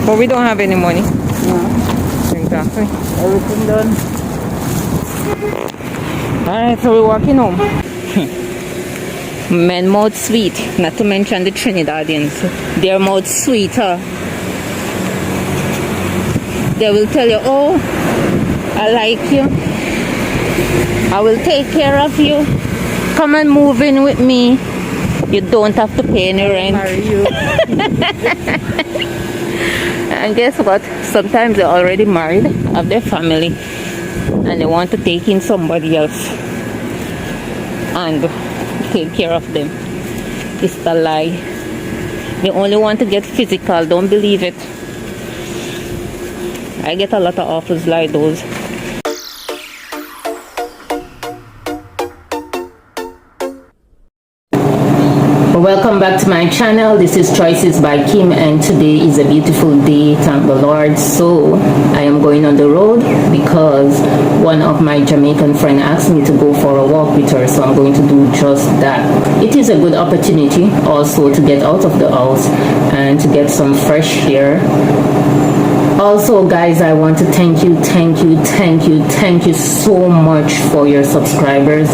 But we don't have any money. No. Exactly. Everything done. Alright, so we're walking home. Men mouth sweet, not to mention the Trinidadians. Their mouth sweeter. They will tell you, oh, I like you. I will take care of you. Come and move in with me. You don't have to pay any rent. Marry you. And guess what? Sometimes they're already married, have their family, and they want to take in somebody else and take care of them. It's a lie. They only want to get physical. Don't believe it. I get a lot of offers like those. Welcome back to my channel. This is Choices by Kim, and today is a beautiful day, thank the Lord. So I am going on the road because one of my Jamaican friends asked me to go for a walk with her, so I'm going to do just that. It is a good opportunity also to get out of the house and to get some fresh air. Also, guys, I want to thank you so much for your subscribers.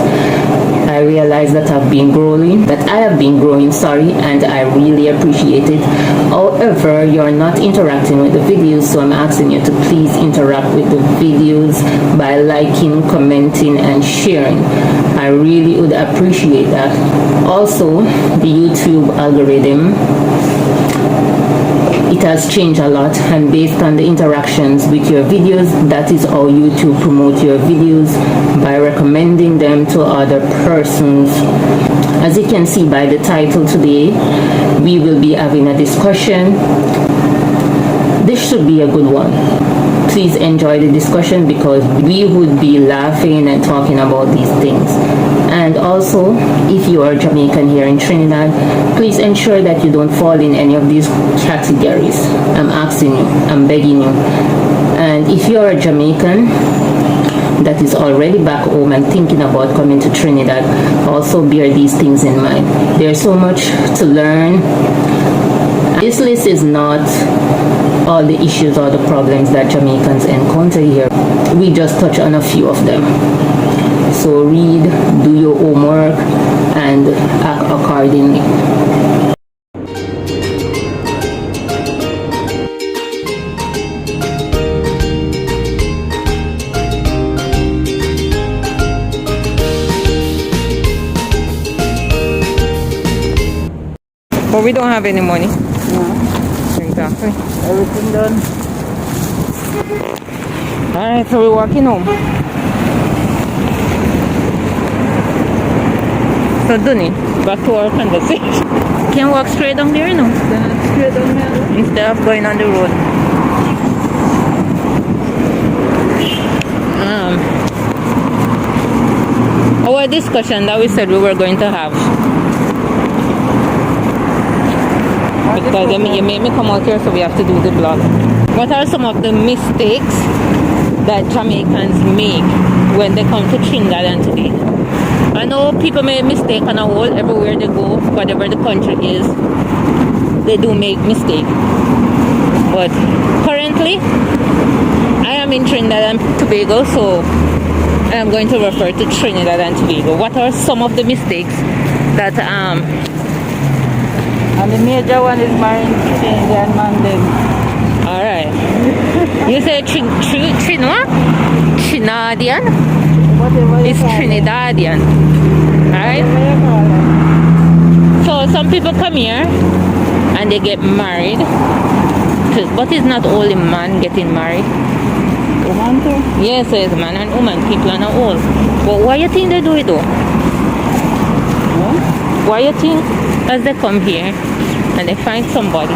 I realize that I have been growing, and I really appreciate it. However, you're not interacting with the videos, so I'm asking you to please interact with the videos by liking, commenting, and sharing. I really would appreciate that. Also, the YouTube algorithm, it has changed a lot, and based on the interactions with your videos, that is how YouTube promote your videos, by recommending them to other persons. As you can see by the title today, we will be having a discussion. This should be a good one. Please enjoy the discussion because we would be laughing and talking about these things. And also, if you are Jamaican here in Trinidad, please ensure that you don't fall in any of these categories. I'm asking you, I'm begging you. And if you are a Jamaican that is already back home and thinking about coming to Trinidad, also bear these things in mind. There's so much to learn. This list is not all the issues or the problems that Jamaicans encounter here. We just touch on a few of them. So read, do your homework, and act accordingly. But we don't have any money. No. Exactly. Everything done. Alright, so we're walking home. So Dunny, back to our conversation. Can walk straight down there, no? Straight down there. Instead of going on the road. Our discussion that we said we were going to have. Because you made me come out here, so we have to do the vlog. What are some of the mistakes that Jamaicans make when they come to Trinidad and Tobago? I know people make mistake on a whole, everywhere they go, whatever the country is, they do make mistake. But currently, I am in Trinidad and Tobago, so I am going to refer to Trinidad and Tobago. What are some of the mistakes that And the major one is marrying Trinidadian man then. Alright. You say Trinidadian? Whatever you It's call it. Trinidadian. Alright? Whatever you call it. So some people come here and they get married. But it's not only man getting married. Woman too? Yes, it's man and woman, people are not all. But why you think they do it though? Yeah? Why you think as they come here and they find somebody,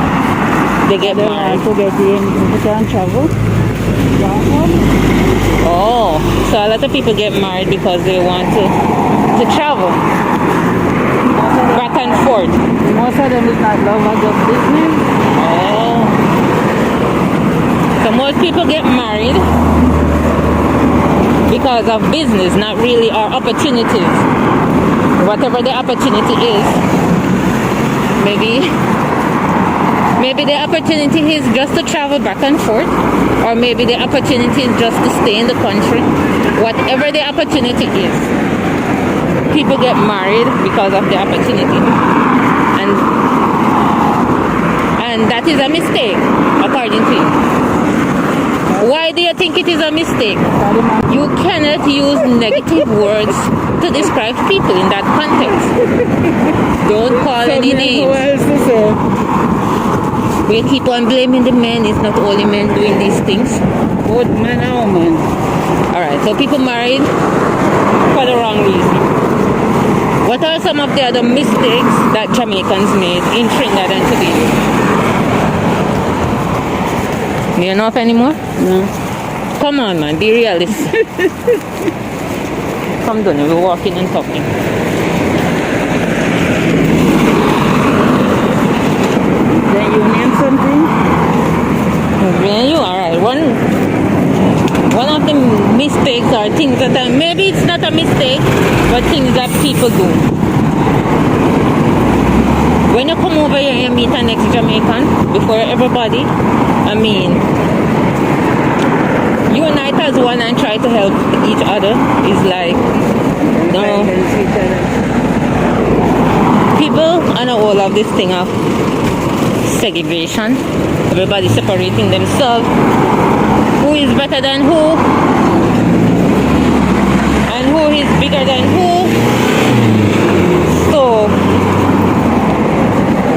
they get They married? want to get in, they can travel. Oh, so a lot of people get married because they want to travel back and forth. Most of them is not love, but just business. Oh. So most people get married because of business, not really our opportunities. Whatever the opportunity is, maybe Maybe the opportunity is just to travel back and forth, or maybe the opportunity is just to stay in the country. Whatever the opportunity is, people get married because of the opportunity, and that is a mistake, according to you. Why do you think it is a mistake? You cannot use negative words to describe people in that context. Don't call any names. We keep on blaming the men. It's not only men doing these things. Both men and women. Alright, so people married for the wrong reason. What are some of the other mistakes that Jamaicans made in Trinidad and Tobago? Do you know of any more? No. Come on, man, be realistic. Come down, we're walking and talking. Then you name something? Yeah, you alright. One of the mistakes or things that maybe it's not a mistake, but things that people do. When you come over here and you meet an ex-Jamaican before everybody, I mean, unite as one and try to help each other is like, no. People on all of this thing of segregation, everybody separating themselves, who is better than who, and who is bigger than who. So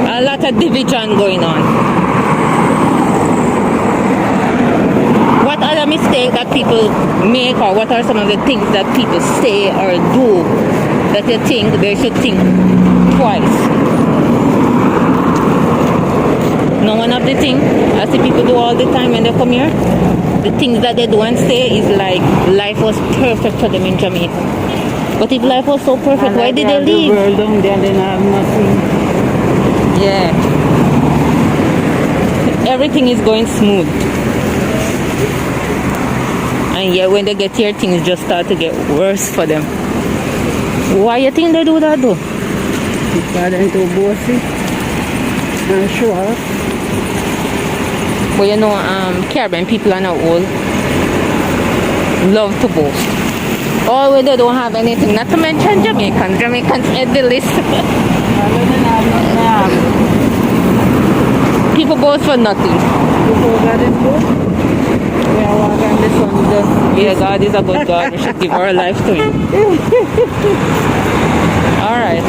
a lot of division going on. What other mistake that people make, or what are some of the things that people say or do that you think they should think twice? No, one of the things I see people do all the time when they come here, the things that they do and say is like life was perfect for them in Jamaica. But if life was so perfect, why did they leave? The world down there, they have nothing. Yeah. Everything is going smooth. And yet when they get here, things just start to get worse for them. Why you think they do that though? Because they're too bossy. I'm sure. Well, you know, Caribbean people are not old. Love to boast. All when they don't have anything. Not to mention Jamaicans. Jamaicans head the list. People boast for nothing. Yeah, God is a good God. We should give our life to Him. Alright.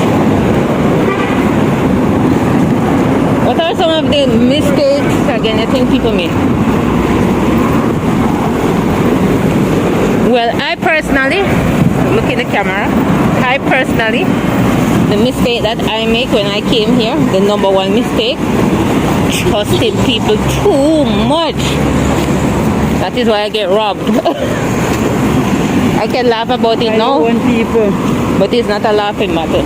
What are some of the mistakes, again, you think people make? Well, I personally, look at the camera, the mistake that I make when I came here, the number one mistake, trusting people too much. That is why I get robbed. I can laugh about it now, but it's not a laughing matter.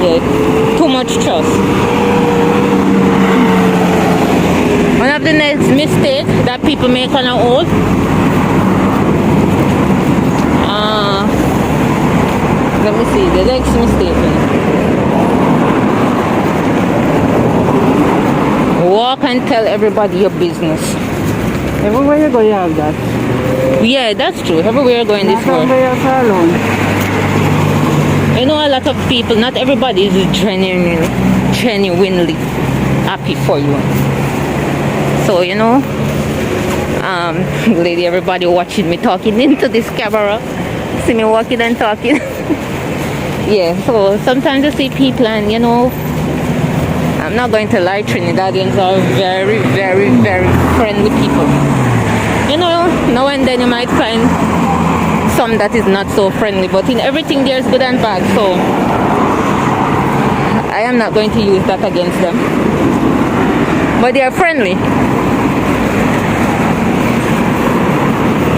Yeah, too much trust. One of the next mistakes that people make on our own, let me see, the next mistake. Walk and tell everybody your business. Everywhere you go, you have that. Yeah, that's true. Everywhere you go in this world. You know, a lot of people, not everybody is genuinely happy for you. So, you know, lady, everybody watching me talking into this camera, see me walking and talking. Yeah, so sometimes you see people and, you know, I'm not going to lie, Trinidadians are very, very, very friendly people. You know, now and then you might find some that is not so friendly, but in everything there's good and bad, so I am not going to use that against them. But they are friendly.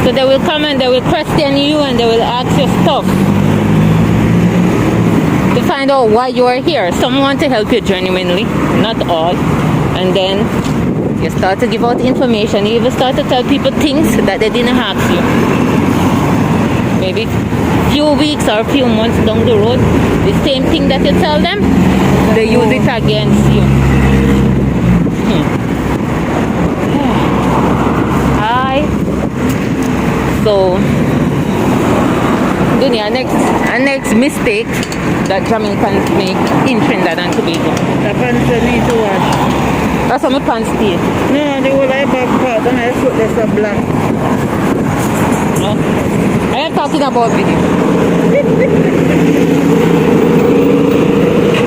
So they will come and they will question you and they will ask you stuff to find out why you are here. Some want to help you genuinely, not all. And then you start to give out information. You even start to tell people things that they didn't ask you. Maybe a few weeks or a few months down the road, the same thing that you tell them, they use it against you. Dunya, our next mistake that Jamaicans make in Trinidad and Tobago. The pants you need to wash. That's how my pants stay. No, the whole like back part and I foot is a black. I am talking about video.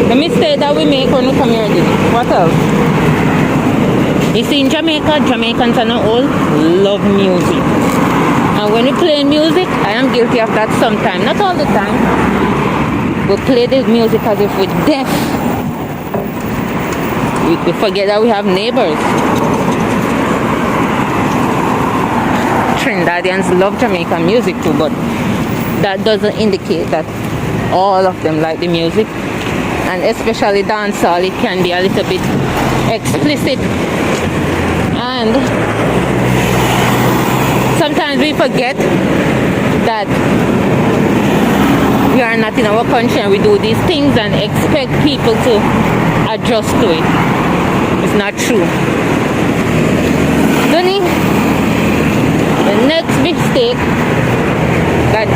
The mistake that we make when we come here, Didi. What else? You see, in Jamaica, Jamaicans and all love music. And when we play music, I am guilty of that sometimes. Not all the time. We play the music as if we're deaf. We forget that we have neighbors. Trinidadians love Jamaican music too, but that doesn't indicate that all of them like the music. And especially dancehall, it can be a little bit explicit. And sometimes we forget that we are not in our country and we do these things and expect people to adjust to it. It's not true. Dunny, the next mistake that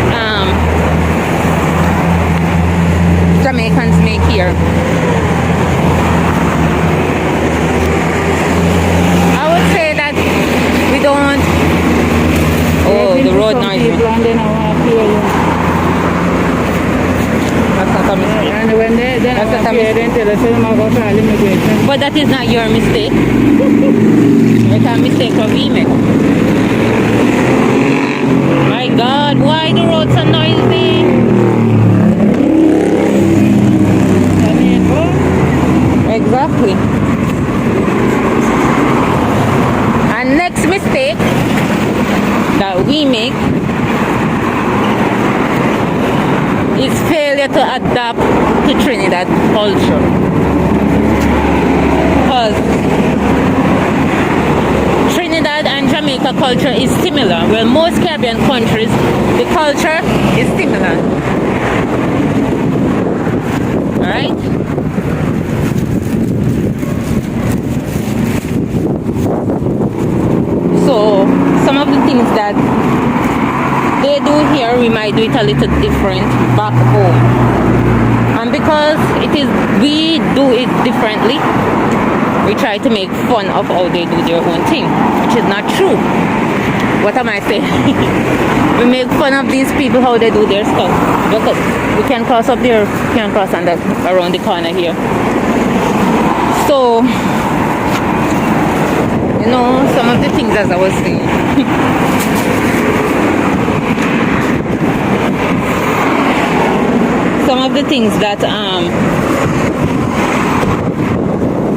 Jamaicans make here, I would say that we don't. Oh, the road noise. That's not a mistake. And when they That's not a appear, mistake. then tell us about call immigration. But that is not your mistake. It's a mistake of we make. My God, why the roads so noisy? Exactly. And next mistake that we make is failure to adapt to Trinidad culture. Because Trinidad and Jamaica culture is similar. Well, most Caribbean countries, the culture is similar. Alright? So, some of the things that they do here, we might do it a little different back home. And because we do it differently, we try to make fun of how they do their own thing, which is not true. What am I saying? We make fun of these people, how they do their stuff. Because we can cross up there, we can cross on that, around the corner here. So, you know, some of the things as I was saying. Some of the things that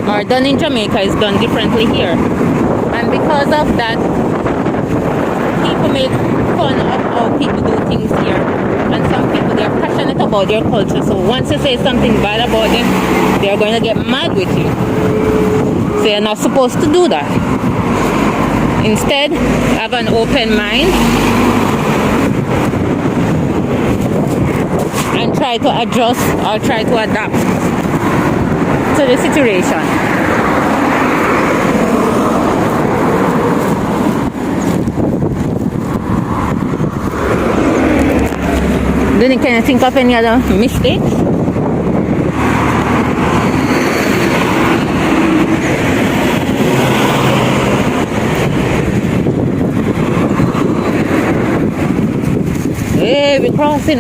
are done in Jamaica is done differently here. And because of that, people make fun of how people do things here. And some people, they are passionate about their culture. So once you say something bad about them, they are going to get mad with you. So you're not supposed to do that. Instead, have an open mind and try to adjust or try to adapt to the situation. Then can you think of any other mistakes? Hey, we're crossing.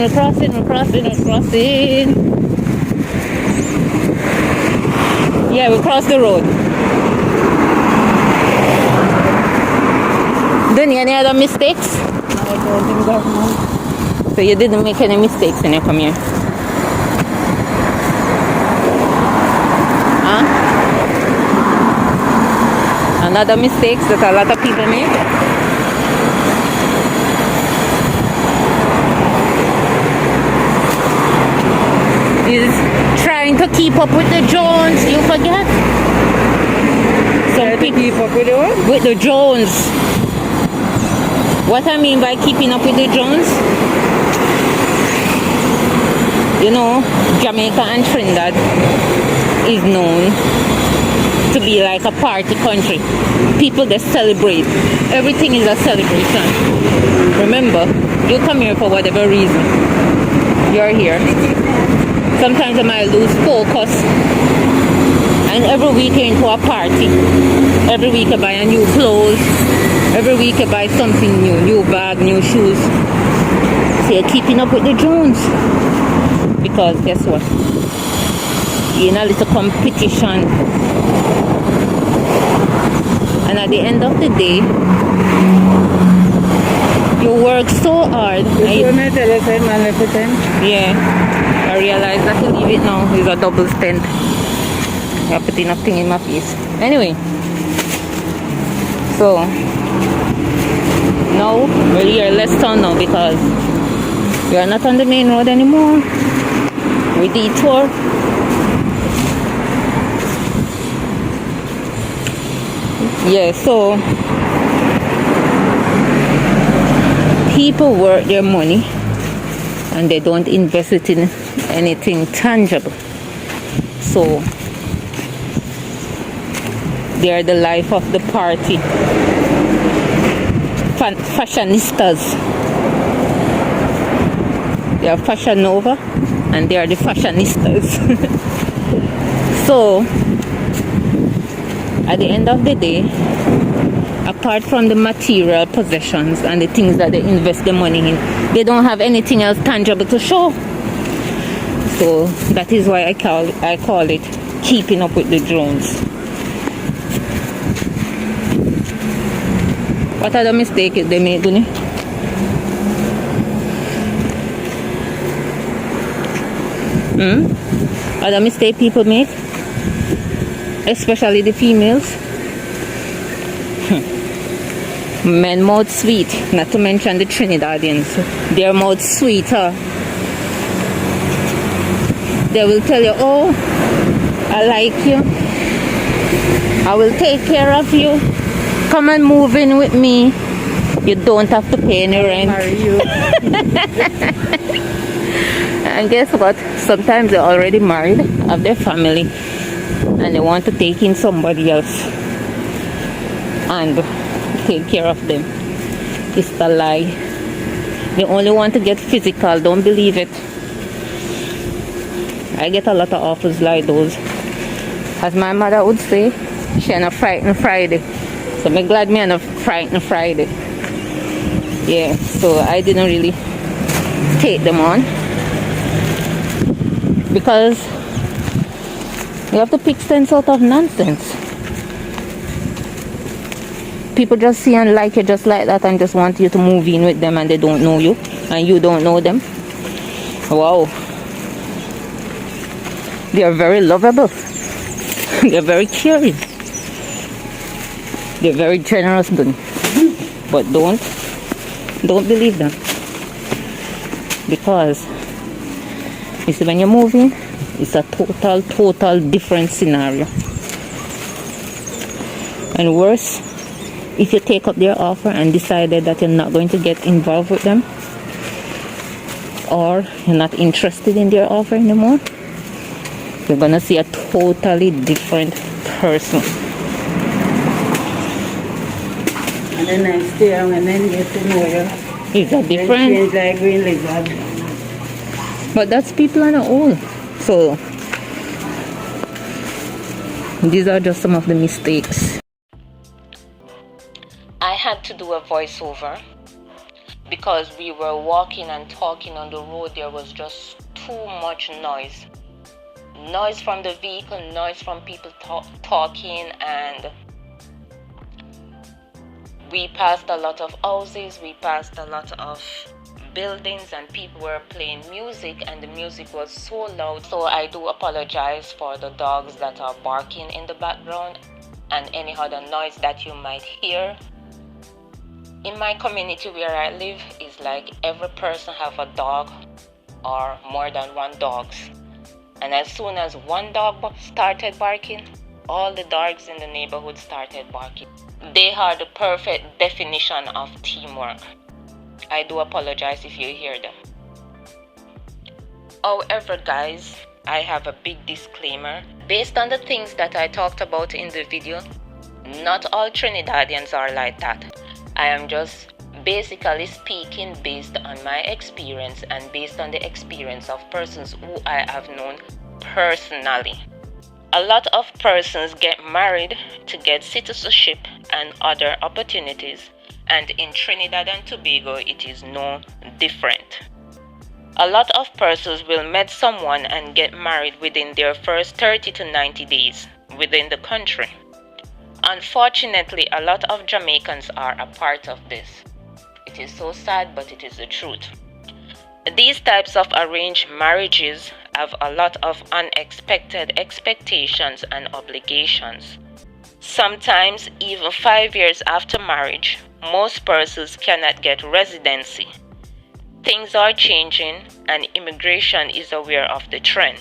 Yeah, we crossed the road. Then any other mistakes? I don't think that much. So you didn't make any mistakes when you come here? Huh? Another mistakes that a lot of people make? Is trying to keep up with the Jones. You forget? Try to keep up with the what? With the Jones. What I mean by keeping up with the Jones? You know, Jamaica and Trinidad is known to be like a party country. People that celebrate. Everything is a celebration. Remember, you come here for whatever reason. you're here. Sometimes I might lose focus. And every week you're into a party. Every week I buy a new clothes. Every week I buy something new bag, new shoes. So you're keeping up with the Jones. Because guess what? You're in a little competition. And at the end of the day, you work so hard. Yeah. I realize that to leave it now is a double stent. I put enough thing in my face. Anyway. So now we're here less town now because we are not on the main road anymore. We detour. Yeah, so people work their money and they don't invest it in anything tangible. So they are the life of the party. Fashionistas. They are Fashion Nova and they are the fashionistas. So at the end of the day, apart from the material possessions and the things that they invest the money in, they don't have anything else tangible to show. So that is why I call it keeping up with the drones. What are the mistakes they make, Bunny? Other mistake people make, especially the females. Men mouth sweet, not to mention the Trinidadians. Their mouth sweeter. They will tell you, oh, I like you, I will take care of you, come and move in with me, you don't have to pay any rent. Marry you. And guess what? Sometimes they're already married, have their family, and they want to take in somebody else and take care of them. It's a lie. They only want to get physical. Don't believe it. I get a lot of offers like those. As my mother would say, she ain't a frightened Friday. So I'm glad me ain't a frightened Friday. Yeah, so I didn't really take them on. Because you have to pick sense out of nonsense. People just see and like you just like that and just want you to move in with them and they don't know you and you don't know them. Wow. They are very lovable. They're very caring. They're very generous, but don't believe them. Because you see, when you're moving, it's a total different scenario. And worse, if you take up their offer and decided that you're not going to get involved with them, or you're not interested in their offer anymore, you're gonna see a totally different person. And then next year, and then get to know you. It's a different. Change like green lizard. But that's people on their own. So these are just some of the mistakes. I had to do a voiceover because we were walking and talking on the road. There was just too much noise. Noise from the vehicle, noise from people talking, and we passed a lot of houses, we passed a lot of buildings, and people were playing music, and the music was so loud. So I do apologize for the dogs that are barking in the background and any other noise that you might hear. In my community where I live, is like every person have a dog or more than one dogs. And as soon as one dog started barking, all the dogs in the neighborhood started barking. They are the perfect definition of teamwork. I do apologize if you hear them. However, guys, I have a big disclaimer. Based on the things that I talked about in the video, not all Trinidadians are like that. I am just basically speaking based on my experience and based on the experience of persons who I have known personally. A lot of persons get married to get citizenship and other opportunities, and in Trinidad and Tobago it is no different. A lot of persons will meet someone and get married within their first 30 to 90 days within the country. Unfortunately, a lot of Jamaicans are a part of this. It is so sad, but it is the truth. These types of arranged marriages have a lot of unexpected expectations and obligations. Sometimes, even 5 years after marriage, most persons cannot get residency. Things are changing and immigration is aware of the trend.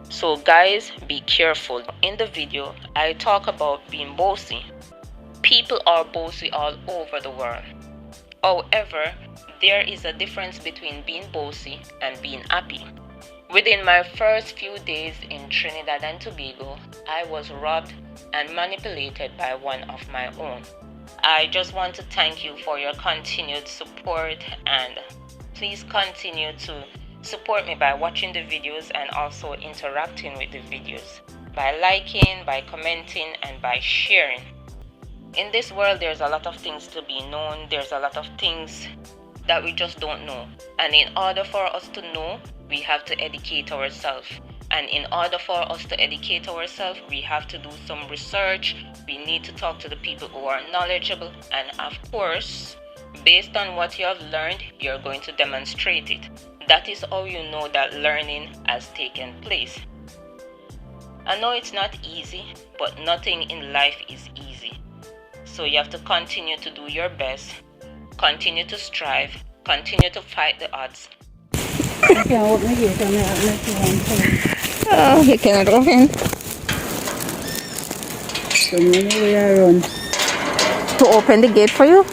So guys, be careful. In the video, I talk about being bossy. People are bossy all over the world. However, there is a difference between being bossy and being happy. Within my first few days in Trinidad and Tobago, I was robbed and manipulated by one of my own. I just want to thank you for your continued support, and please continue to support me by watching the videos and also interacting with the videos, by liking, by commenting, and by sharing. In this world, there's a lot of things to be known. There's a lot of things that we just don't know. And in order for us to know, we have to educate ourselves. And in order for us to educate ourselves, we have to do some research. We need to talk to the people who are knowledgeable. And of course, based on what you have learned, you're going to demonstrate it. That is how you know that learning has taken place. I know it's not easy, but nothing in life is easy. So you have to continue to do your best, continue to strive, continue to fight the odds. Oh, you cannot open. So many I run. To open the gate for you?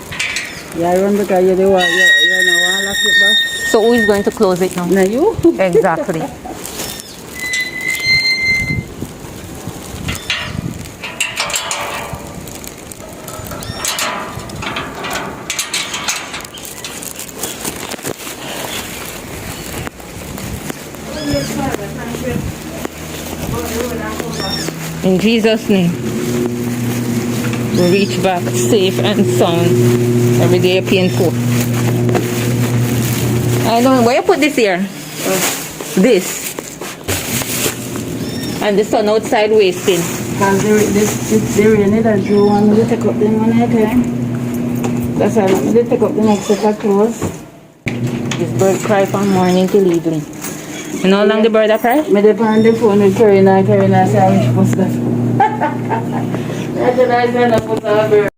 Yeah, I run because you're the one. You're the one lock it back. So who is going to close it now? Now you? Exactly. In Jesus' name, we reach back safe and sound. Every day painful. I don't. Where you put this here? This. And the sun outside wasting. Because it's rainy that you want me to take up them one time. That's why I want me to take up the next set of clothes. This bird cry from morning till evening. You know how long the bird a cry? Me dey on the phone with Karina say I wish post that. That's a nice one to put on her.